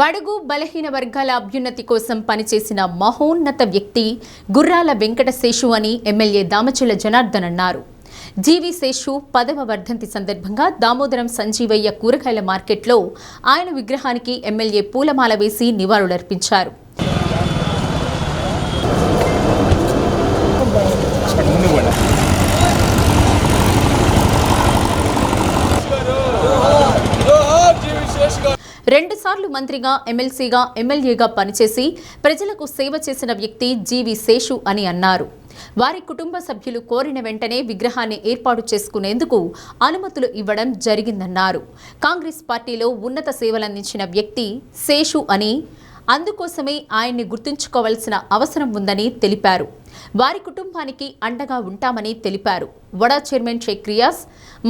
బడుగు బలహీన వర్గాల అభ్యున్నతి కోసం పనిచేసిన మహోన్నత వ్యక్తి గుర్రాల వెంకట శేషు అని ఎమ్మెల్యే దామచల జనార్దన్ అన్నారు. జీవి శేషు 10వ వర్ధంతి సందర్భంగా దామోదరం సంజీవయ్య కూరగాయల మార్కెట్లో ఆయన విగ్రహానికి ఎమ్మెల్యే పూలమాల వేసి నివాళులర్పించారు. రెండుసార్లు మంత్రిగా, ఎమ్మెల్సీగా, ఎమ్మెల్యేగా పనిచేసి ప్రజలకు సేవ చేసిన వ్యక్తి జీవి శేషు అని అన్నారు. వారి కుటుంబ సభ్యులు కోరిన వెంటనే విగ్రహాన్ని ఏర్పాటు చేసుకునేందుకు అనుమతులు ఇవ్వడం జరిగిందన్నారు. కాంగ్రెస్ పార్టీలో ఉన్నత సేవలందించిన వ్యక్తి శేషు అని, అందుకోసమే ఆయన్ని గుర్తుంచుకోవాల్సిన అవసరం ఉందని తెలిపారు. వారి కుటుంబానికి అండగా ఉంటామని తెలిపారు. వడా చైర్మన్ షేక్ రియాజ్,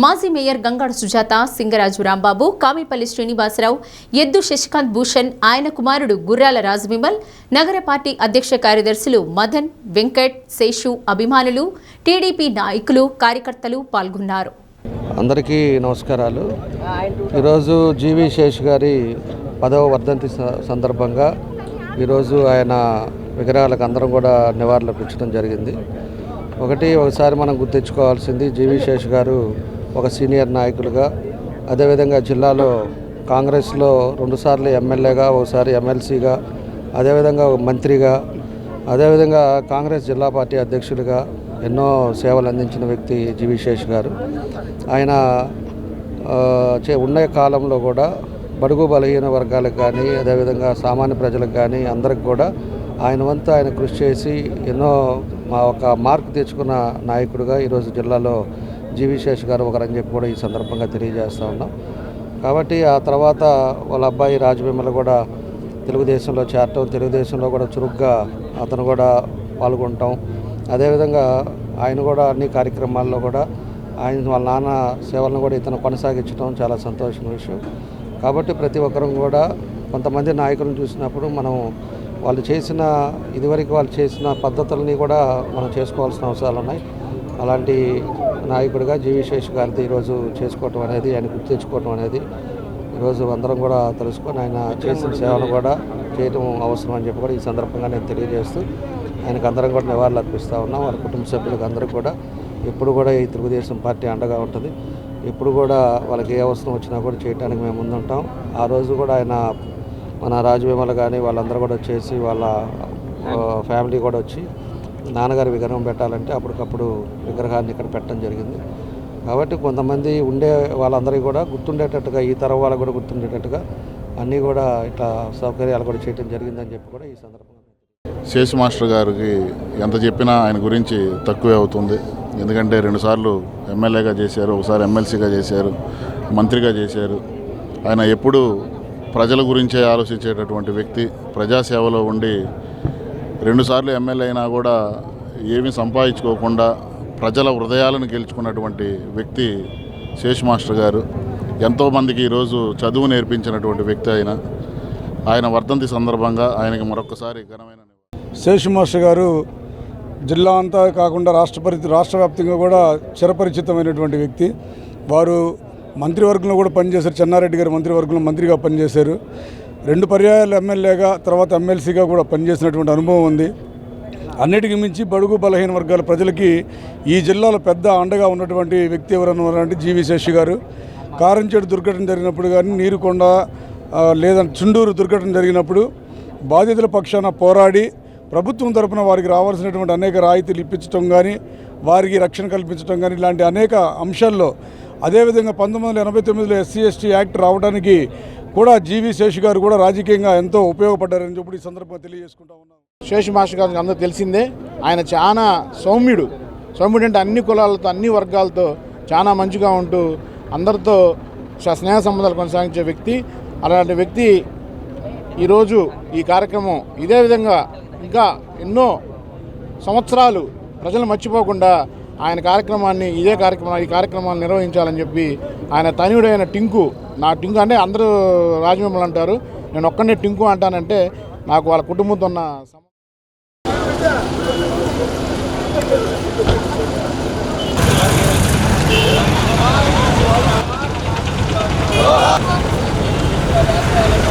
మాజీ మేయర్ గంగాడ సుజాత, సింగరాజు రాంబాబు, కామిపల్లి శ్రీనివాసరావు, ఎద్దు శశికాంత్ భూషణ్, ఆయన కుమారుడు గుర్రాల రాజవిమల్, నగర పార్టీ అధ్యక్ష కార్యదర్శులు మదన్, వెంకట్, శేషు అభిమానులు, టీడీపీ నాయకులు, కార్యకర్తలు పాల్గొన్నారు. అందరికీ నమస్కారాలు. ఈరోజు జీవి శేషు గారి 10వ వర్ధంతి సందర్భంగా ఈరోజు ఆయన విగ్రహాలకు అందరం కూడా నివాళులర్పించడం జరిగింది. ఒకసారి మనం గుర్తించుకోవాల్సింది, జీవి శేషు గారు ఒక సీనియర్ నాయకులుగా, అదేవిధంగా జిల్లాలో కాంగ్రెస్లో 2 సార్లు ఎమ్మెల్యేగా, ఒకసారి ఎమ్మెల్సీగా, అదేవిధంగా మంత్రిగా, అదేవిధంగా కాంగ్రెస్ జిల్లా పార్టీ అధ్యక్షులుగా ఎన్నో సేవలు అందించిన వ్యక్తి జీవి శేషు గారు. ఆయన ఉన్న కాలంలో కూడా బడుగు బలహీన వర్గాలకు కానీ, అదేవిధంగా సామాన్య ప్రజలకు కానీ అందరికి కూడా ఆయన వంతు ఆయన కృషి చేసి ఎన్నో ఒక మార్క్ తెచ్చుకున్న నాయకుడిగా ఈరోజు జిల్లాలో జీవి శేషు గారు ఒకరని చెప్పి కూడా ఈ సందర్భంగా తెలియజేస్తూ ఉన్నాం. కాబట్టి ఆ తర్వాత వాళ్ళ అబ్బాయి రాజవిమల కూడా తెలుగుదేశంలో చేరటం, తెలుగుదేశంలో కూడా చురుగ్గా అతను కూడా పాల్గొనటం, అదేవిధంగా ఆయన కూడా అన్ని కార్యక్రమాల్లో కూడా ఆయన వాళ్ళ నాన్న సేవలను కూడా ఇతను కొనసాగించడం చాలా సంతోషమైన విషయం. కాబట్టి ప్రతి ఒక్కరం కూడా కొంతమంది నాయకులను చూసినప్పుడు మనం ఇదివరకు వాళ్ళు చేసిన పద్ధతులని కూడా మనం చేసుకోవాల్సిన అవసరాలు ఉన్నాయి. అలాంటి నాయకుడిగా జీవి శేషు గారిది ఈరోజు చేసుకోవటం అనేది, ఆయన గుర్తు తెచ్చుకోవటం అనేది ఈరోజు అందరం కూడా తెలుసుకొని ఆయన చేసిన సేవను కూడా చేయడం అవసరం అని చెప్పి కూడా ఈ సందర్భంగా నేను తెలియజేస్తూ ఆయనకు అందరం కూడా నివాళులు అర్పిస్తూ ఉన్నాం. వారి కుటుంబ సభ్యులకు అందరికీ కూడా ఎప్పుడు కూడా ఈ తెలుగుదేశం పార్టీ అండగా ఉంటుంది. ఎప్పుడు కూడా వాళ్ళకి ఏ అవసరం వచ్చినా కూడా చేయడానికి మేము ముందుంటాం. ఆ రోజు కూడా ఆయన మన రాజవిమల కానీ వాళ్ళందరూ కూడా వచ్చేసి వాళ్ళ ఫ్యామిలీ కూడా వచ్చి నాన్నగారి విగ్రహం పెట్టాలంటే అప్పటికప్పుడు విగ్రహాన్ని ఇక్కడ పెట్టడం జరిగింది. కాబట్టి కొంతమంది ఉండే వాళ్ళందరికీ కూడా గుర్తుండేటట్టుగా, ఈ తరం వాళ్ళకు కూడా గుర్తుండేటట్టుగా అన్నీ కూడా ఇట్లా సౌకర్యాలు కూడా చేయడం జరిగిందని చెప్పి కూడా ఈ సందర్భంగా శేషు మాస్టర్ గారికి ఎంత చెప్పినా ఆయన గురించి తక్కువే అవుతుంది. ఎందుకంటే 2 సార్లు ఎమ్మెల్యేగా చేశారు, ఒకసారి ఎమ్మెల్సీగా చేశారు, మంత్రిగా చేశారు. ఆయన ఎప్పుడూ ప్రజల గురించే ఆలోచించేటటువంటి వ్యక్తి. ప్రజాసేవలో ఉండి 2 సార్లు ఎమ్మెల్యే అయినా కూడా ఏమీ సంపాదించుకోకుండా ప్రజల హృదయాలను గెలుచుకున్నటువంటి వ్యక్తి శేషు మాస్టర్ గారు. ఎంతోమందికి ఈరోజు చదువు నేర్పించినటువంటి వ్యక్తి ఆయన వర్ధంతి సందర్భంగా ఆయనకి మరొకసారి ఘనమైన శేషు మాస్టర్ గారు జిల్లా అంతా కాకుండా రాష్ట్ర వ్యాప్తంగా కూడా చిరపరిచితమైనటువంటి వ్యక్తి. వారు మంత్రివర్గంలో కూడా పనిచేశారు. చెన్నారెడ్డి గారు మంత్రివర్గంలో మంత్రిగా పనిచేశారు. 2 పర్యాయాలు ఎమ్మెల్యేగా, తర్వాత ఎమ్మెల్సీగా కూడా పనిచేసినటువంటి అనుభవం ఉంది. అన్నిటికీ మించి బడుగు బలహీన వర్గాల ప్రజలకి ఈ జిల్లాలో పెద్ద అండగా ఉన్నటువంటి వ్యక్తి ఎవరన్నారంటే జీవి శేషు గారు. కారంచేడు దుర్ఘటన జరిగినప్పుడు కానీ, నీరుకొండ లేదంటే చుండూరు దుర్ఘటన జరిగినప్పుడు బాధితుల పక్షాన పోరాడి ప్రభుత్వం తరపున వారికి రావాల్సినటువంటి అనేక రాయితీలు ఇప్పించడం కానీ, వారికి రక్షణ కల్పించడం కానీ, ఇలాంటి అనేక అంశాల్లో, అదేవిధంగా 1989లో SC/ST యాక్ట్ రావడానికి కూడా జీవి శేషు గారు కూడా రాజకీయంగా ఎంతో ఉపయోగపడ్డారని చెప్పి ఈ సందర్భంగా తెలియజేసుకుంటా ఉన్నాం. శేషు మాస్టర్ గారికి అందరూ తెలిసిందే. ఆయన చాలా సౌమ్యుడు అంటే అన్ని కులాలతో, అన్ని వర్గాలతో చాలా మంచిగా ఉంటూ అందరితో స్నేహ సంబంధాలు కొనసాగించే వ్యక్తి. అలాంటి వ్యక్తి ఈరోజు ఈ కార్యక్రమం ఇదే విధంగా ఇంకా ఎన్నో సంవత్సరాలు ప్రజలు మర్చిపోకుండా ఈ కార్యక్రమాన్ని నిర్వహించాలని చెప్పి ఆయన తనయుడైన టింకు, నా టింకు అంటే అందరూ రాజమేమలు అంటారు, నేను ఒక్కనే టింకు అంటానంటే నాకు వాళ్ళ కుటుంబంతో ఉన్న